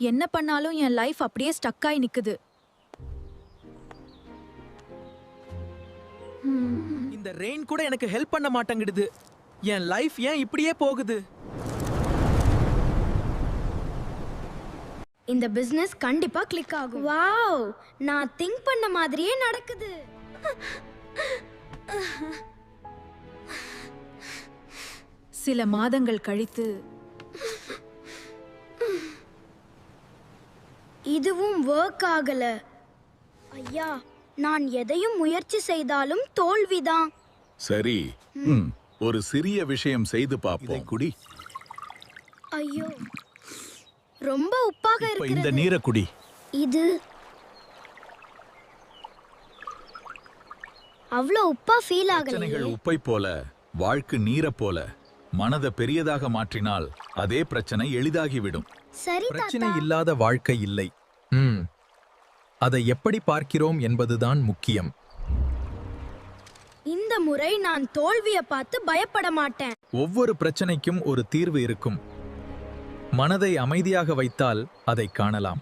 என்ன பண்ணாலும் என் லைஃப் அப்படியே ஸ்டக் ஆயி நிக்குது. இந்த ரெயின் கூட எனக்கு ஹெல்ப் பண்ண மாட்டேங்குது. என் லைஃப் ஏன் இப்படியே போகுது? இந்த பிசினஸ் கண்டிப்பா கிளிக் ஆகும். வாவ், நான் திங்க் பண்ண மாதிரியே நடக்குது. சில மாதங்கள் கழித்து இதுவும் ஒர்க் ஆகல. ஐயா, நான் எதையும் முயற்சி செய்தாலும் தோல்விதான். சரி, ஒரு சிறிய விஷயம் செய்து பார்ப்போம். குடி. ஐயோ, ரொம்ப உப்பாக இப்ப இந்த இருக்கிறது. நீரை குடி. இது அவ்வளோ உப்பா ஃபீல் பிரச்சனைகள் ஆகலையே. உப்பை போல, வாழ்க்கை நீரை போல. மனதை பெரியதாக மாற்றினால் அதே பிரச்சனை எளிதாகிவிடும். சரி பிரச்சனை தாத்தா. இல்லாத வாழ்க்கை இல்லை. அதை எப்படி பார்க்கிறோம் என்பதுதான் முக்கியம். இந்த முறை நான் தோல்வியை பார்த்து பயப்பட மாட்டேன். ஒவ்வொரு பிரச்சனைக்கும் ஒரு தீர்வு இருக்கும். மனதை அமைதியாக வைத்தால் அதை காணலாம்.